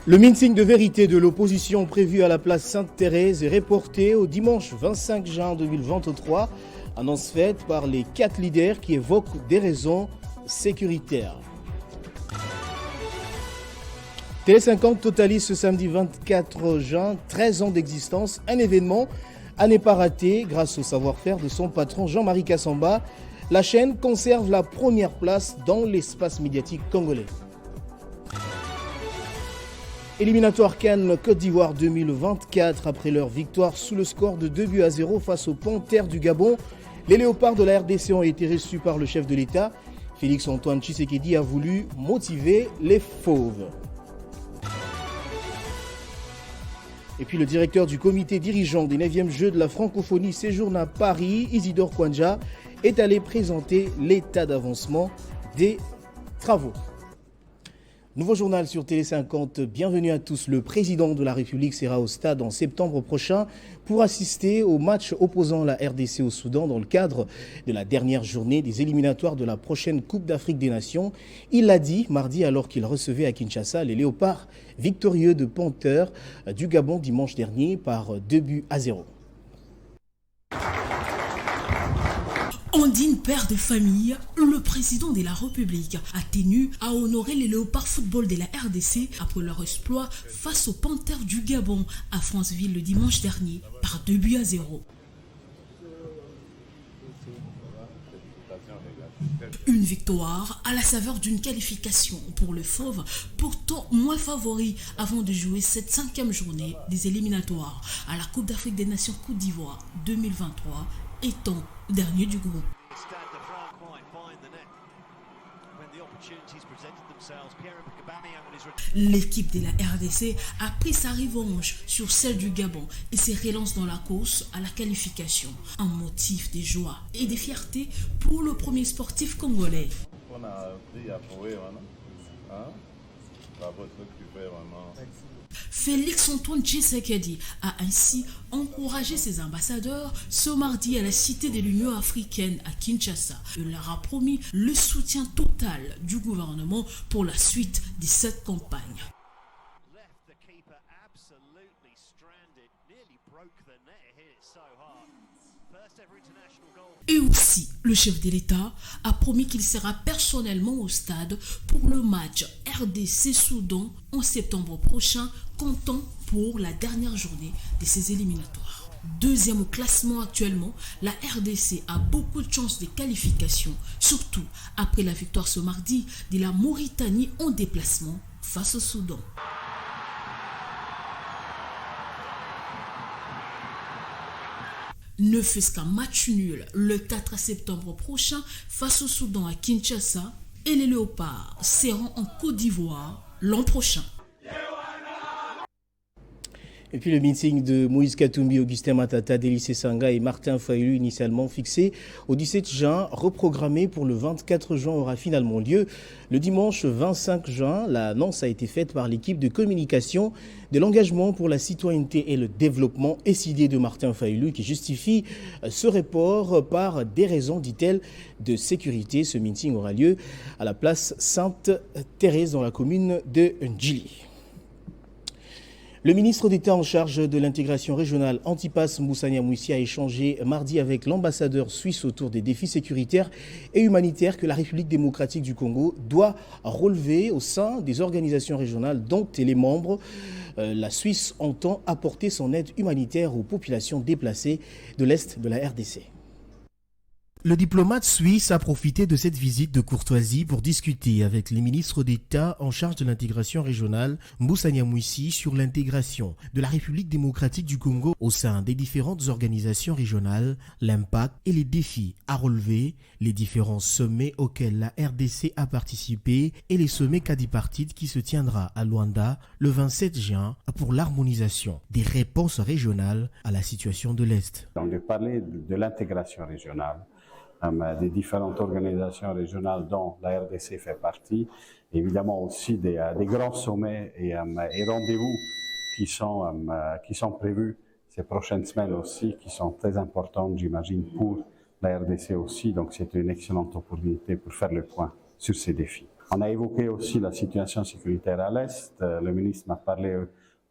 Le meeting de vérité de l'opposition prévu à la place Sainte-Thérèse est reporté au dimanche 25 juin 2023, annonce faite par les 4 leaders qui évoquent des raisons sécuritaires. Télé 50 totalise ce samedi 24 juin 13 ans d'existence, un événement à ne pas rater grâce au savoir-faire de son patron Jean-Marie Kassamba. La chaîne conserve la première place dans l'espace médiatique congolais. Éliminatoire CAN Côte d'Ivoire 2024 après leur victoire sous le score de 2-0 face aux Panthères du Gabon. Les léopards de la RDC ont été reçus par le chef de l'État. Félix-Antoine Tshisekedi a voulu motiver les fauves. Et puis le directeur du comité dirigeant des 9e Jeux de la francophonie séjourne à Paris, Isidore Kwanja, est allé présenter l'état d'avancement des travaux. Nouveau journal sur Télé 50, bienvenue à tous. Le président de la République sera au stade en septembre prochain pour assister au match opposant la RDC au Soudan dans le cadre de la dernière journée des éliminatoires de la prochaine Coupe d'Afrique des Nations. Il l'a dit mardi alors qu'il recevait à Kinshasa les léopards victorieux de Panthères du Gabon dimanche dernier par 2-0. En digne père de famille, le président de la République a tenu à honorer les léopards football de la RDC après leur exploit face aux Panthères du Gabon à Franceville le dimanche dernier par 2-0. Une victoire à la saveur d'une qualification pour le Fauve, pourtant moins favori avant de jouer cette 5e journée des éliminatoires à la Coupe d'Afrique des Nations Côte d'Ivoire 2023, étant dernier du groupe. L'équipe de la RDC a pris sa revanche sur celle du Gabon et se relance dans la course à la qualification. Un motif de joie et de fierté pour le premier sportif congolais. On a appris à prouver maintenant. Bravo, tu fais vraiment. Félix-Antoine Tshisekedi a ainsi encouragé ses ambassadeurs ce mardi à la Cité de l'Union africaine à Kinshasa. Il leur a promis le soutien total du gouvernement pour la suite de cette campagne. Et aussi, le chef de l'État a promis qu'il sera personnellement au stade pour le match RDC-Soudan en septembre prochain, comptant pour la dernière journée de ces éliminatoires. Deuxième au classement actuellement, la RDC a beaucoup de chances de qualification, surtout après la victoire ce mardi de la Mauritanie en déplacement face au Soudan. Ne fût-ce qu'un match nul le 4 septembre prochain face au Soudan à Kinshasa et les léopards seront en Côte d'Ivoire l'an prochain. Et puis le meeting de Moïse Katumbi, Augustin Matata, Délice Sanga et Martin Fayulu, initialement fixé au 17 juin, reprogrammé pour le 24 juin, aura finalement lieu le dimanche 25 juin. L'annonce a été faite par l'équipe de communication de l'engagement pour la citoyenneté et le développement SID de Martin Fayulu qui justifie ce report par des raisons, dit-elle, de sécurité. Ce meeting aura lieu à la place Sainte-Thérèse dans la commune de Ndjili. Le ministre d'État en charge de l'intégration régionale Antipas Moussania Moussi a échangé mardi avec l'ambassadeur suisse autour des défis sécuritaires et humanitaires que la République démocratique du Congo doit relever au sein des organisations régionales dont elle est membre. La Suisse entend apporter son aide humanitaire aux populations déplacées de l'Est de la RDC. Le diplomate suisse a profité de cette visite de courtoisie pour discuter avec les ministres d'État en charge de l'intégration régionale, Moussania Moussi, sur l'intégration de la République démocratique du Congo au sein des différentes organisations régionales, l'impact et les défis à relever, les différents sommets auxquels la RDC a participé et les sommets quadripartites qui se tiendra à Luanda le 27 juin pour l'harmonisation des réponses régionales à la situation de l'Est. Donc de parler de l'intégration régionale, des différentes organisations régionales dont la RDC fait partie, évidemment aussi des grands sommets et rendez-vous qui sont prévus ces prochaines semaines aussi, qui sont très importantes, j'imagine, pour la RDC aussi. Donc c'est une excellente opportunité pour faire le point sur ces défis. On a évoqué aussi la situation sécuritaire à l'Est. Le ministre m'a parlé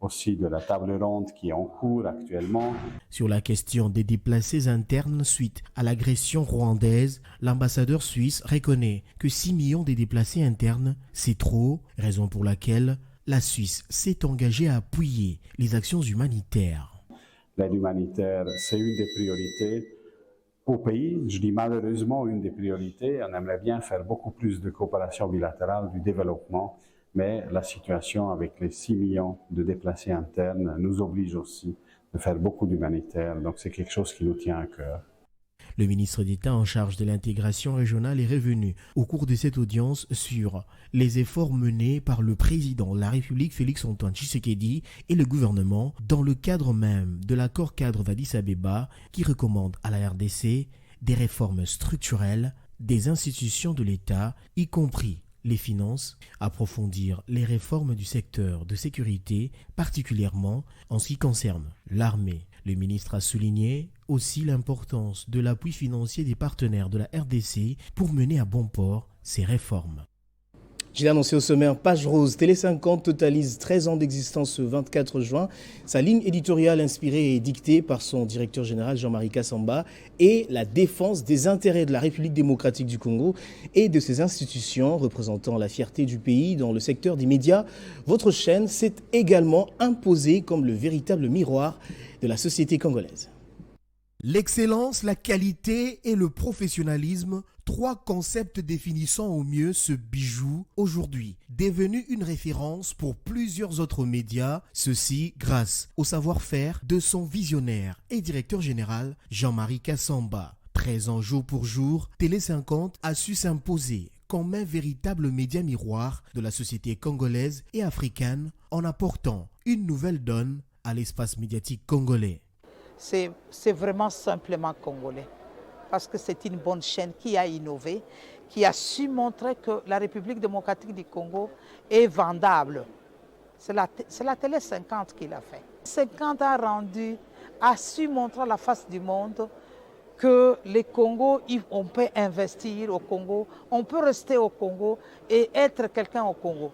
aussi de la table ronde qui est en cours actuellement. Sur la question des déplacés internes suite à l'agression rwandaise, l'ambassadeur suisse reconnaît que 6 millions de déplacés internes, c'est trop, raison pour laquelle la Suisse s'est engagée à appuyer les actions humanitaires. L'aide humanitaire, c'est une des priorités au pays. Je dis malheureusement une des priorités. On aimerait bien faire beaucoup plus de coopération bilatérale, du développement, mais la situation avec les 6 millions de déplacés internes nous oblige aussi de faire beaucoup d'humanitaire. Donc c'est quelque chose qui nous tient à cœur. Le ministre d'État en charge de l'intégration régionale est revenu au cours de cette audience sur les efforts menés par le président de la République Félix-Antoine Tshisekedi et le gouvernement dans le cadre même de l'accord cadre d'Addis Abeba qui recommande à la RDC des réformes structurelles des institutions de l'État, y compris les finances, approfondir les réformes du secteur de sécurité, particulièrement en ce qui concerne l'armée. Le ministre a souligné aussi l'importance de l'appui financier des partenaires de la RDC pour mener à bon port ces réformes. J'ai annoncé au sommaire, Page Rose, Télé 50 totalise 13 ans d'existence ce 24 juin. Sa ligne éditoriale inspirée et dictée par son directeur général Jean-Marie Kassamba est la défense des intérêts de la République démocratique du Congo et de ses institutions représentant la fierté du pays dans le secteur des médias. Votre chaîne s'est également imposée comme le véritable miroir de la société congolaise. L'excellence, la qualité et le professionnalisme, 3 concepts définissant au mieux ce bijou aujourd'hui, devenu une référence pour plusieurs autres médias, ceci grâce au savoir-faire de son visionnaire et directeur général Jean-Marie Kassamba. 13 ans jour pour jour, Télé 50 a su s'imposer comme un véritable média miroir de la société congolaise et africaine en apportant une nouvelle donne à l'espace médiatique congolais. C'est vraiment simplement congolais, parce que c'est une bonne chaîne qui a innové, qui a su montrer que la République démocratique du Congo est vendable. C'est la Télé 50 qui l'a fait. 50 a su montrer à la face du monde que les Congos, on peut investir au Congo, on peut rester au Congo et être quelqu'un au Congo.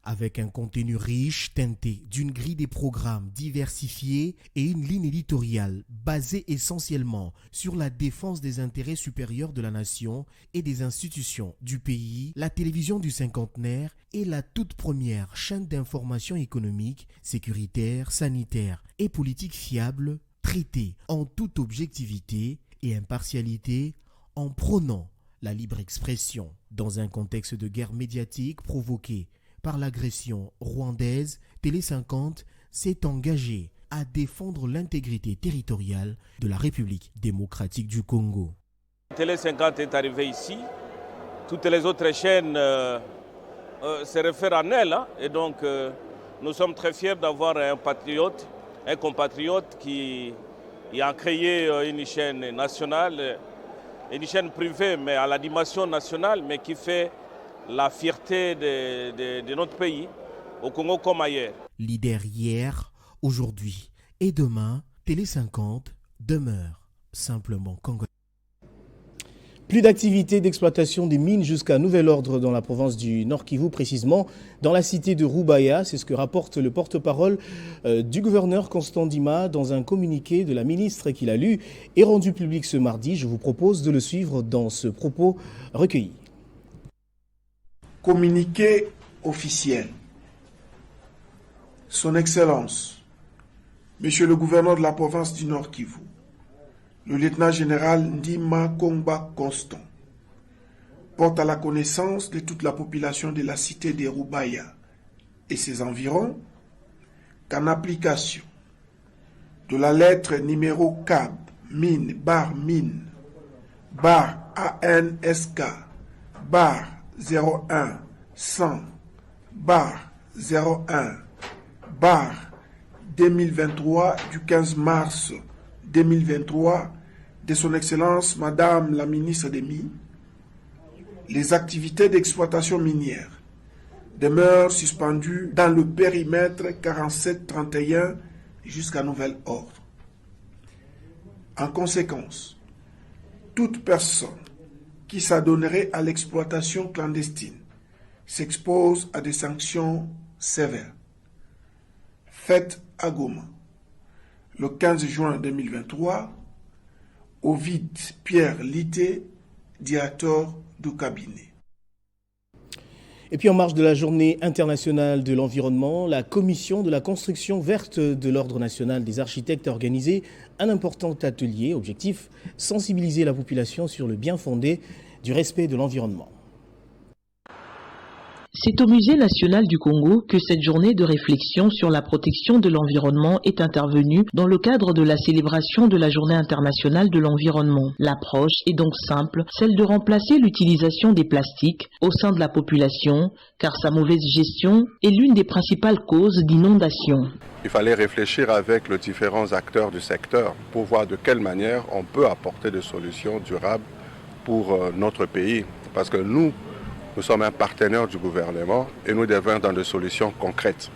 Avec un contenu riche, teinté d'une grille des programmes diversifiés et une ligne éditoriale basée essentiellement sur la défense des intérêts supérieurs de la nation et des institutions du pays, la télévision du cinquantenaire est la toute première chaîne d'information économique, sécuritaire, sanitaire et politique fiable, traitée en toute objectivité et impartialité en prônant la libre expression. Dans un contexte de guerre médiatique provoquée par l'agression rwandaise, Télé 50 s'est engagé à défendre l'intégrité territoriale de la République démocratique du Congo. Télé 50 est arrivé ici. Toutes les autres chaînes se réfèrent à elle. Et donc, nous sommes très fiers d'avoir un compatriote qui a créé une chaîne nationale, une chaîne privée, mais à la dimension nationale, mais qui fait la fierté de notre pays, au Congo comme ailleurs. Leader hier, aujourd'hui et demain, Télé 50 demeure simplement congolais. Plus d'activités d'exploitation des mines jusqu'à nouvel ordre dans la province du Nord Kivu, précisément dans la cité de Rubaya. C'est ce que rapporte le porte-parole du gouverneur Constant Dima dans un communiqué de la ministre qu'il a lu et rendu public ce mardi. Je vous propose de le suivre dans ce propos recueilli. Communiqué officiel. Son Excellence, Monsieur le gouverneur de la province du Nord Kivu, le lieutenant-général Ndima Kongba Constant, porte à la connaissance de toute la population de la cité de Rubaya et ses environs qu'en application de la lettre numéro CAB mine ANSK 01 100 01 2023 du 15 mars 2023 de son Excellence Madame la ministre des Mines, les activités d'exploitation minière demeurent suspendues dans le périmètre 4731 jusqu'à nouvel ordre. En conséquence, toute personne qui s'adonnerait à l'exploitation clandestine s'expose à des sanctions sévères. Faites à Goma. Le 15 juin 2023, Ovid Pierre Lité, directeur du cabinet. Et puis en marge de la Journée internationale de l'environnement, la Commission de la construction verte de l'Ordre national des architectes a organisé un important atelier. Objectif, sensibiliser la population sur le bien fondé du respect de l'environnement. C'est au Musée national du Congo que cette journée de réflexion sur la protection de l'environnement est intervenue dans le cadre de la célébration de la Journée internationale de l'environnement. L'approche est donc simple, celle de remplacer l'utilisation des plastiques au sein de la population, car sa mauvaise gestion est l'une des principales causes d'inondations. Il fallait réfléchir avec les différents acteurs du secteur pour voir de quelle manière on peut apporter des solutions durables pour notre pays, parce que nous sommes un partenaire du gouvernement et nous devons dans des solutions concrètes.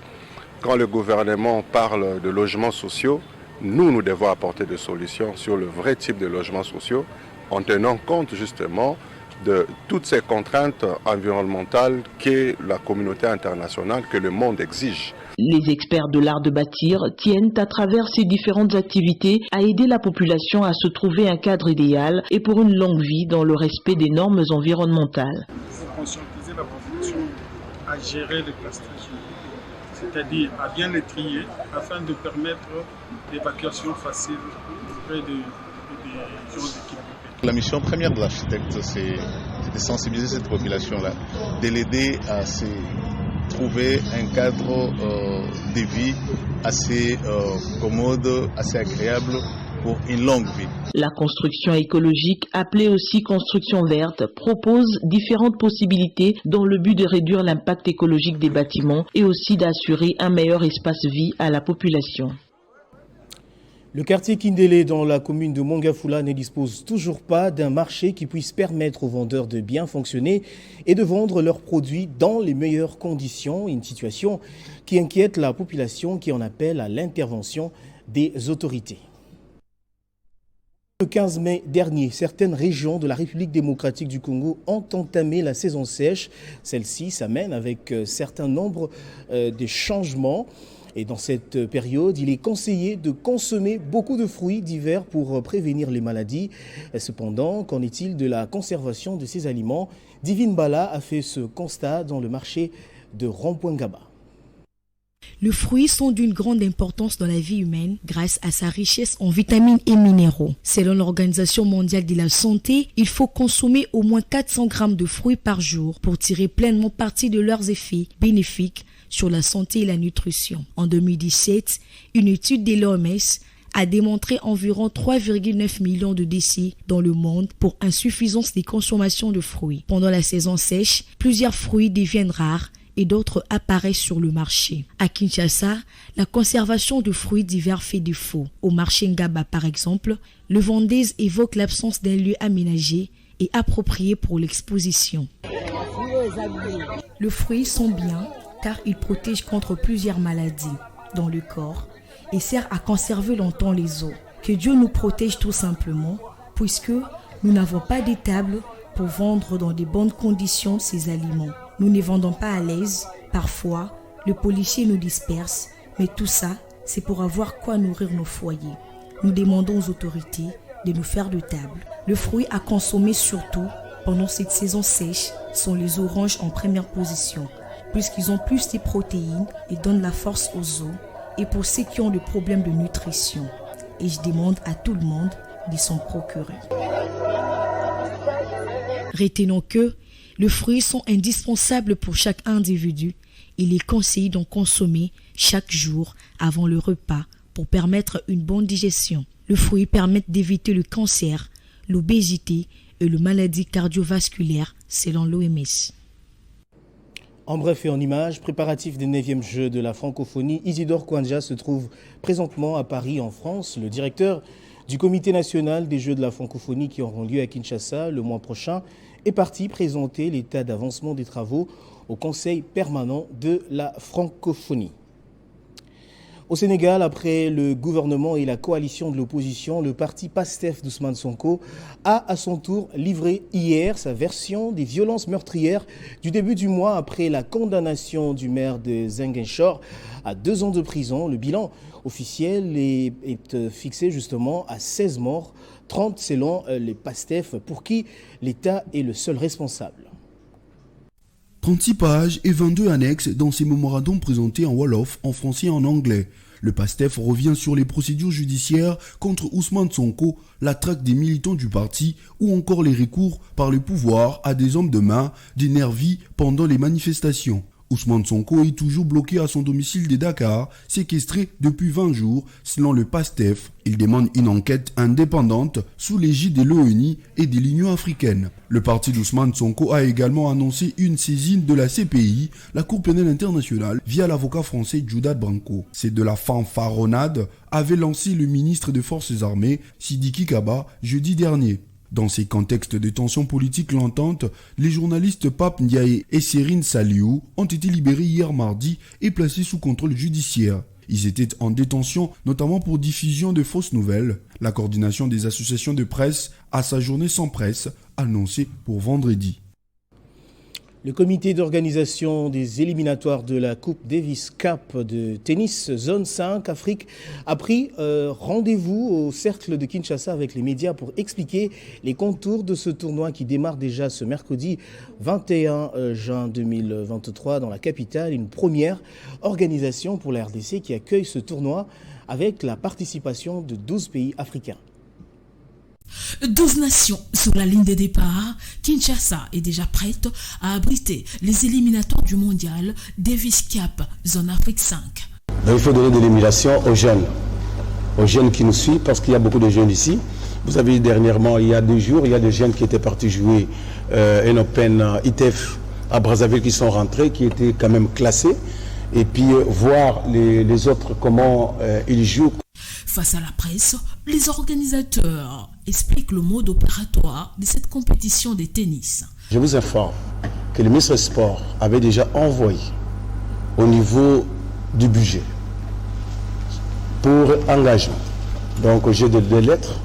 Quand le gouvernement parle de logements sociaux, nous devons apporter des solutions sur le vrai type de logements sociaux en tenant compte justement de toutes ces contraintes environnementales qu'est la communauté internationale, que le monde exige. Les experts de l'art de bâtir tiennent à travers ces différentes activités à aider la population à se trouver un cadre idéal et pour une longue vie dans le respect des normes environnementales. Conscientiser la population à gérer les plastiques, c'est-à-dire à bien les trier afin de permettre l'évacuation facile auprès des gens d'équipement. La mission première de l'architecte, c'est de sensibiliser cette population-là, de l'aider à se trouver un cadre de vie assez commode, assez agréable pour une longue vie. La construction écologique, appelée aussi construction verte, propose différentes possibilités dans le but de réduire l'impact écologique des bâtiments et aussi d'assurer un meilleur espace-vie à la population. Le quartier Kindélé dans la commune de Mongafula ne dispose toujours pas d'un marché qui puisse permettre aux vendeurs de bien fonctionner et de vendre leurs produits dans les meilleures conditions. Une situation qui inquiète la population qui en appelle à l'intervention des autorités. Le 15 mai dernier, certaines régions de la République démocratique du Congo ont entamé la saison sèche. Celle-ci s'amène avec un certain nombre de changements. Et dans cette période, il est conseillé de consommer beaucoup de fruits d'hiver pour prévenir les maladies. Cependant, qu'en est-il de la conservation de ces aliments? Divine Bala a fait ce constat dans le marché de Rompoingaba. Les fruits sont d'une grande importance dans la vie humaine grâce à sa richesse en vitamines et minéraux. Selon l'Organisation mondiale de la santé, il faut consommer au moins 400 grammes de fruits par jour pour tirer pleinement parti de leurs effets bénéfiques sur la santé et la nutrition. En 2017, une étude de l'OMS a démontré environ 3,9 millions de décès dans le monde pour insuffisance des consommations de fruits. Pendant la saison sèche, plusieurs fruits deviennent rares et d'autres apparaissent sur le marché. À Kinshasa, la conservation de fruits d'hiver fait défaut. Au marché Ngaba par exemple, le vendeuse évoque l'absence d'un lieu aménagé et approprié pour l'exposition. Les fruits sont bien car ils protègent contre plusieurs maladies dans le corps et servent à conserver longtemps les os. Que Dieu nous protège tout simplement puisque nous n'avons pas d'étable pour vendre dans de bonnes conditions ces aliments. Nous ne vendons pas à l'aise. Parfois, le policier nous disperse, mais tout ça, c'est pour avoir quoi nourrir nos foyers. Nous demandons aux autorités de nous faire de table. Le fruit à consommer surtout pendant cette saison sèche sont les oranges en première position, puisqu'ils ont plus de protéines et donnent la force aux os, et pour ceux qui ont des problèmes de nutrition. Et je demande à tout le monde de s'en procurer. Retenons que les fruits sont indispensables pour chaque individu. Il est conseillé d'en consommer chaque jour avant le repas pour permettre une bonne digestion. Les fruits permettent d'éviter le cancer, l'obésité et les maladies cardiovasculaires selon l'OMS. En bref et en images, préparatifs des 9e Jeux de la francophonie, Isidore Kwanja se trouve présentement à Paris en France. Le directeur du Comité national des Jeux de la francophonie qui auront lieu à Kinshasa le mois prochain est parti présenter l'état d'avancement des travaux au Conseil permanent de la francophonie. Au Sénégal, après le gouvernement et la coalition de l'opposition, le parti PASTEF d'Ousmane Sonko a à son tour livré hier sa version des violences meurtrières du début du mois après la condamnation du maire de Ziguinchor à 2 ans de prison. Le bilan officiel est fixé justement à 16 morts, 30 selon les PASTEF pour qui l'État est le seul responsable. 36 pages et 22 annexes dans ces mémorandums présentés en Wolof, en français et en anglais. Le PASTEF revient sur les procédures judiciaires contre Ousmane Sonko, la traque des militants du parti ou encore les recours par le pouvoir à des hommes de main, des nervis pendant les manifestations. Ousmane Sonko est toujours bloqué à son domicile de Dakar, séquestré depuis 20 jours, selon le PASTEF. Il demande une enquête indépendante sous l'égide de l'ONU et de l'Union africaine. Le parti d'Ousmane Sonko a également annoncé une saisine de la CPI, la Cour pénale internationale, via l'avocat français Judat Branco. C'est de la fanfaronnade avait lancé le ministre des Forces armées, Sidiki Kaba, jeudi dernier. Dans ces contextes de tensions politiques lantantes, les journalistes Pape Ndiaye et Serine Saliou ont été libérés hier mardi et placés sous contrôle judiciaire. Ils étaient en détention notamment pour diffusion de fausses nouvelles. La coordination des associations de presse a sa journée sans presse annoncée pour vendredi. Le comité d'organisation des éliminatoires de la Coupe Davis Cup de tennis Zone 5 Afrique a pris rendez-vous au cercle de Kinshasa avec les médias pour expliquer les contours de ce tournoi qui démarre déjà ce mercredi 21 juin 2023 dans la capitale. Une première organisation pour la RDC qui accueille ce tournoi avec la participation de 12 pays africains. 12 nations sur la ligne de départ, Kinshasa est déjà prête à abriter les éliminatoires du mondial Davis Cup Zone Afrique 5. Donc il faut donner de l'émulation aux jeunes qui nous suivent parce qu'il y a beaucoup de jeunes ici. Vous avez vu dernièrement, il y a 2 jours, il y a des jeunes qui étaient partis jouer un Open ITF à Brazzaville qui sont rentrés, qui étaient quand même classés. Et puis voir les autres comment ils jouent. Face à la presse, les organisateurs expliquent le mode opératoire de cette compétition de tennis. Je vous informe que le ministre des Sports avait déjà envoyé au niveau du budget pour engagement, donc au jeu de lettres.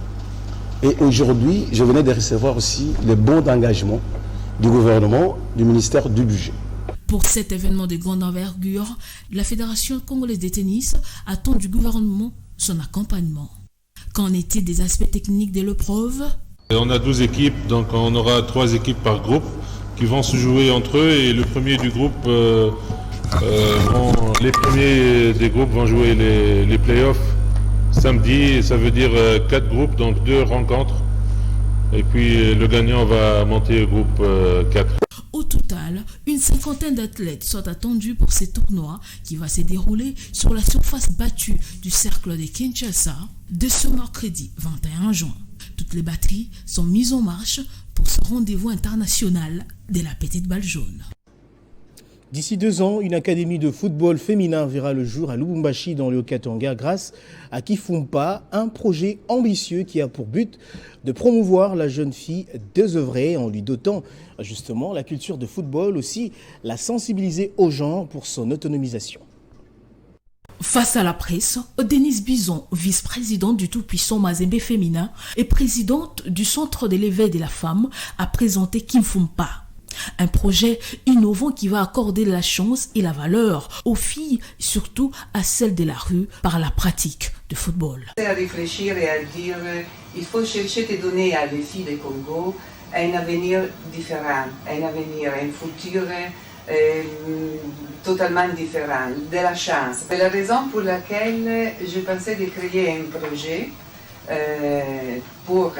Et aujourd'hui, je venais de recevoir aussi les bons d'engagement du gouvernement, du ministère du budget. Pour cet événement de grande envergure, la Fédération congolaise de tennis attend du gouvernement son accompagnement. Qu'en est-il des aspects techniques de l'épreuve? On a 12 équipes, donc on aura 3 équipes par groupe qui vont se jouer entre eux et le premier du groupe, les premiers des groupes vont jouer les playoffs samedi. Ça veut dire 4 groupes, donc 2 rencontres. Et puis le gagnant va monter au groupe 4. Au total, une 50aine d'athlètes sont attendus pour ce tournoi qui va se dérouler sur la surface battue du cercle de Kinshasa de ce mercredi 21 juin. Toutes les batteries sont mises en marche pour ce rendez-vous international de la petite balle jaune. D'ici 2 ans, une académie de football féminin verra le jour à Lubumbashi dans le Haut-Katanga grâce à Kifumpa, un projet ambitieux qui a pour but de promouvoir la jeune fille désœuvrée en lui dotant justement la culture de football, aussi la sensibiliser aux gens pour son autonomisation. Face à la presse, Denise Bison, vice-présidente du tout-puissant Mazembe féminin et présidente du Centre de l'éveil de la femme, a présenté Kifumpa. Un projet innovant qui va accorder la chance et la valeur aux filles, surtout à celles de la rue, par la pratique du football. À réfléchir et à dire, il faut chercher de donner à les filles du Congo un avenir différent, un avenir, un futur totalement différent, de la chance. C'est la raison pour laquelle je pensais de créer un projet pour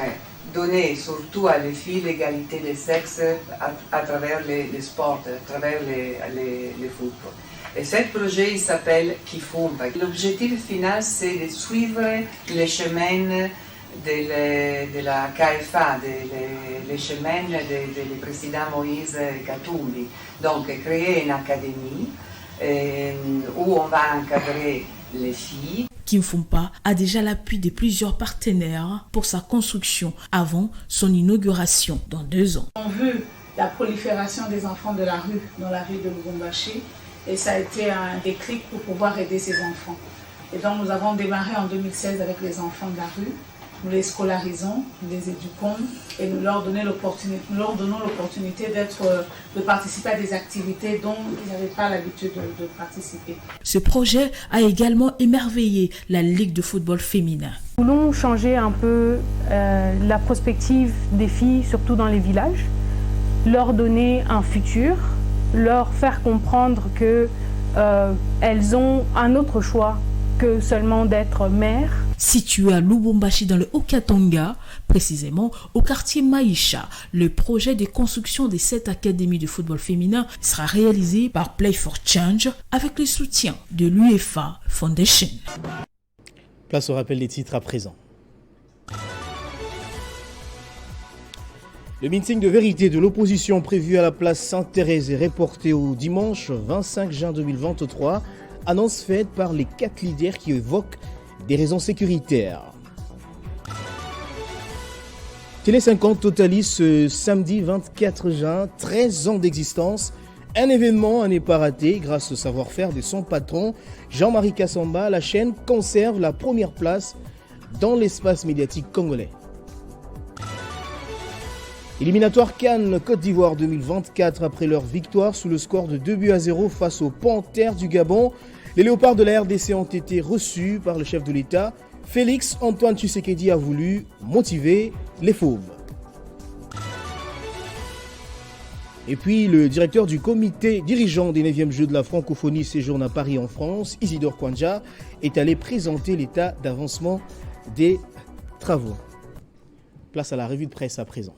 donner surtout à les filles l'égalité des sexes à travers les sports, à travers le football. Et ce projet, il s'appelle Kifumpa. L'objectif final, c'est de suivre les chemins de la KFA, les chemins du président Moïse Katumbi. Donc, créer une académie où on va encadrer les filles. Kifumpa a déjà l'appui de plusieurs partenaires pour sa construction avant son inauguration dans 2 ans. On veut la prolifération des enfants de la rue dans la ville de Lubumbashi et ça a été un déclic pour pouvoir aider ces enfants. Et donc nous avons démarré en 2016 avec les enfants de la rue. Nous les scolarisons, nous les éduquons et nous leur donnons l'opportunité de participer à des activités dont ils n'avaient pas l'habitude de participer. Ce projet a également émerveillé la Ligue de football féminin. Nous voulons changer un peu la prospective des filles, surtout dans les villages, leur donner un futur, leur faire comprendre qu'elles ont un autre choix que seulement d'être mères. Situé à Lubumbashi dans le Haut-Katanga, précisément au quartier Maïcha, le projet de construction des 7 académies de football féminin sera réalisé par Play for Change avec le soutien de l'UEFA Foundation. Place au rappel des titres à présent. Le meeting de vérité de l'opposition prévu à la place Sainte-Thérèse est reporté au dimanche 25 juin 2023. Annonce faite par les 4 leaders qui évoquent des raisons sécuritaires. Télé 50 totalise ce samedi 24 juin 13 ans d'existence. Un événement à ne pas rater grâce au savoir-faire de son patron Jean-Marie Kassamba. La chaîne conserve la première place dans l'espace médiatique congolais. Éliminatoire CAN Côte d'Ivoire 2024 après leur victoire sous le score de 2-0 face aux Panthères du Gabon. Les léopards de la RDC ont été reçus par le chef de l'État. Félix Antoine Tshisekedi a voulu motiver les fauves. Et puis le directeur du comité dirigeant des 9e Jeux de la francophonie séjourne à Paris en France, Isidore Kwanja, est allé présenter l'état d'avancement des travaux. Place à la revue de presse à présent.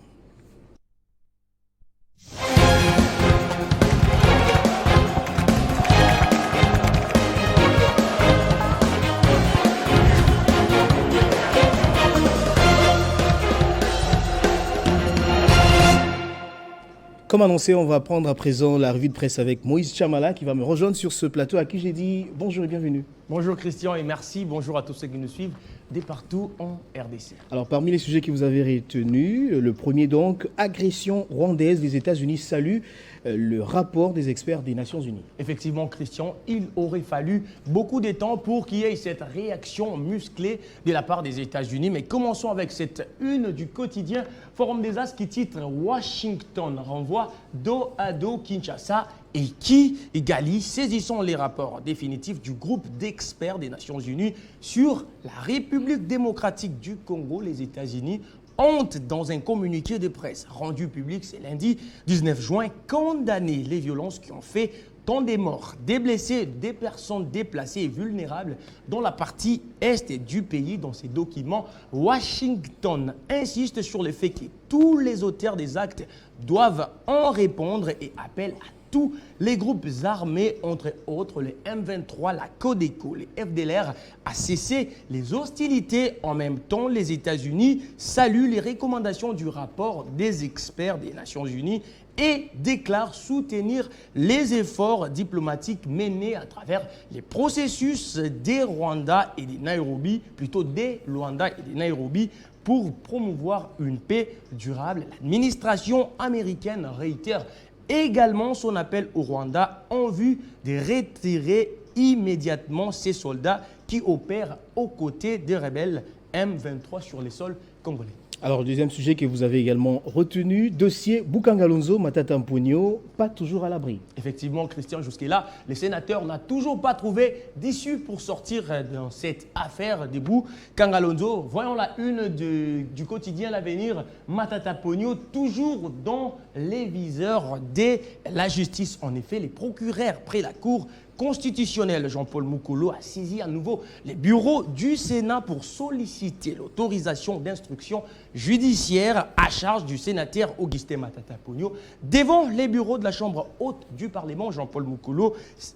Comme annoncé, on va prendre à présent la revue de presse avec Moïse Chamala qui va me rejoindre sur ce plateau à qui j'ai dit bonjour et bienvenue. Bonjour Christian et merci, bonjour à tous ceux qui nous suivent dès partout en RDC. Alors parmi les sujets que vous avez retenus, le premier donc, agression rwandaise, les États-Unis saluent le rapport des experts des Nations Unies. Effectivement Christian, il aurait fallu beaucoup de temps pour qu'il y ait cette réaction musclée de la part des États-Unis. Mais commençons avec cette une du quotidien Forum des As qui titre Washington renvoie dos à dos Kinshasa et qui égalise, saisissons les rapports définitifs du groupe d'experts des Nations Unies sur la République démocratique du Congo. Les États-Unis ont, dans un communiqué de presse rendu public ce lundi 19 juin, condamné les violences qui ont fait tant des morts, des blessés, des personnes déplacées et vulnérables dans la partie est du pays. Dans ces documents, Washington insiste sur le fait que tous les auteurs des actes doivent en répondre et appelle à tous les groupes armés, entre autres les M23, la Codeco, les FDLR, à cesser les hostilités. En même temps, les États-Unis saluent les recommandations du rapport des experts des Nations Unies et déclarent soutenir les efforts diplomatiques menés à travers les processus des Rwanda et des Nairobi, plutôt des Luanda et des Nairobi, pour promouvoir une paix durable. L'administration américaine réitère également son appel au Rwanda en vue de retirer immédiatement ces soldats qui opèrent aux côtés des rebelles M23 sur les sols congolais. Alors, le deuxième sujet que vous avez également retenu, dossier Boukangalonzo Matata Mponyo, pas toujours à l'abri. Effectivement, Christian, jusque-là, les sénateurs n'ont toujours pas trouvé d'issue pour sortir dans cette affaire des Boukangalonzo. Voyons la une du quotidien L'Avenir, Matata Mponyo, toujours dans les viseurs de la justice. En effet, les procureurs près la Cour constitutionnel, Jean-Paul Mukolo a saisi à nouveau les bureaux du Sénat pour solliciter l'autorisation d'instruction judiciaire à charge du sénateur Augustin Matata Mponyo. Devant les bureaux de la Chambre haute du Parlement, Jean-Paul Mukolo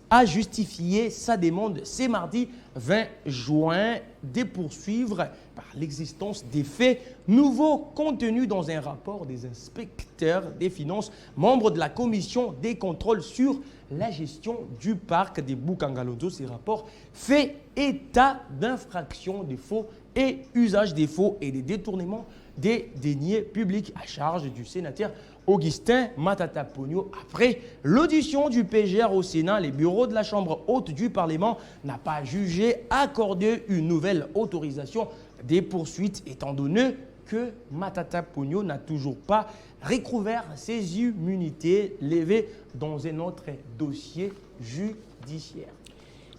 a justifié sa demande ce mardi 20 juin de poursuivre par l'existence des faits nouveaux contenus dans un rapport des inspecteurs des finances, membres de la commission des contrôles sur la gestion du parc des Boukangalonzo. Ces rapports fait état d'infractions de faux et usage des faux et des détournements des deniers publics à charge du sénateur Augustin Matata Pogno. Après l'audition du PGR au Sénat, les bureaux de la Chambre haute du Parlement n'ont pas jugé accorder une nouvelle autorisation des poursuites, étant donné que Matata Pogno n'a toujours pas recouvert ses immunités levées dans un autre dossier judiciaire.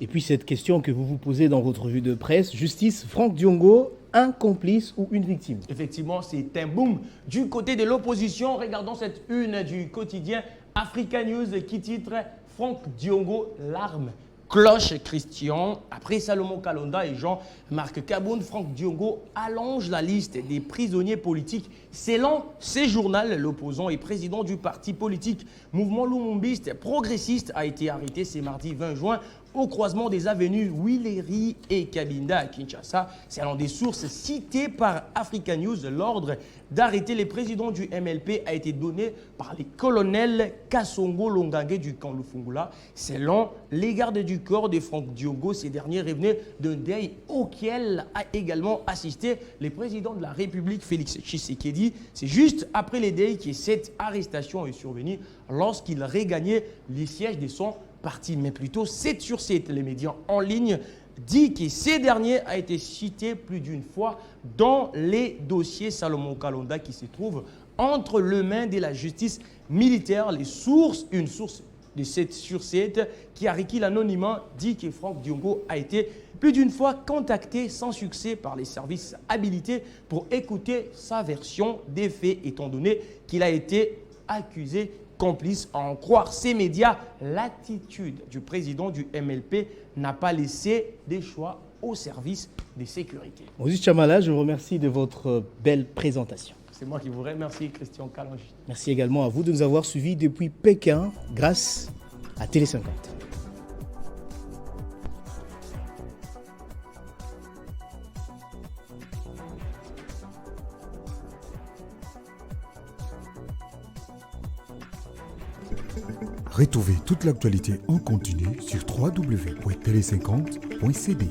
Et puis cette question que vous vous posez dans votre revue de presse, justice, Franck Diongo, un complice ou une victime? Effectivement, c'est un boom du côté de l'opposition. Regardons cette une du quotidien Africa News qui titre « Franck Diongo, l'arme cloche Christian ». Après Salomon Kalonda et Jean-Marc Kaboun, Franck Diongo allonge la liste des prisonniers politiques. Selon ces journaux, l'opposant et président du parti politique Mouvement Lumumbiste Progressiste a été arrêté ce mardi 20 juin au croisement des avenues Willery et Cabinda à Kinshasa. Selon des sources citées par Africa News, l'ordre d'arrêter les présidents du MLP a été donné par les colonels Kassongo Longange du camp Lufungula. Selon les gardes du corps de Franck Diongo, ces derniers revenaient d'un deuil auquel a également assisté le président de la République, Félix Tshisekedi. C'est juste après les deuils que cette arrestation est survenue lorsqu'il regagnait les sièges de son parti. Mais plutôt 7 sur 7, les médias en ligne dit que ces derniers a été cité plus d'une fois dans les dossiers Salomon Kalonda qui se trouve entre les mains de la justice militaire. Une source de 7 sur 7 qui a requis l'anonymat dit que Franck Diongo a été plus d'une fois contacté sans succès par les services habilités pour écouter sa version des faits, étant donné qu'il a été accusé complice. À en croire ces médias, l'attitude du président du MLP n'a pas laissé des choix au service des sécurités. Moses Chamala, je vous remercie de votre belle présentation. C'est moi qui vous remercie, Christian Kalangi. Merci également à vous de nous avoir suivis depuis Pékin grâce à Télé 50. Retrouvez toute l'actualité en continu sur www.tele50.cd.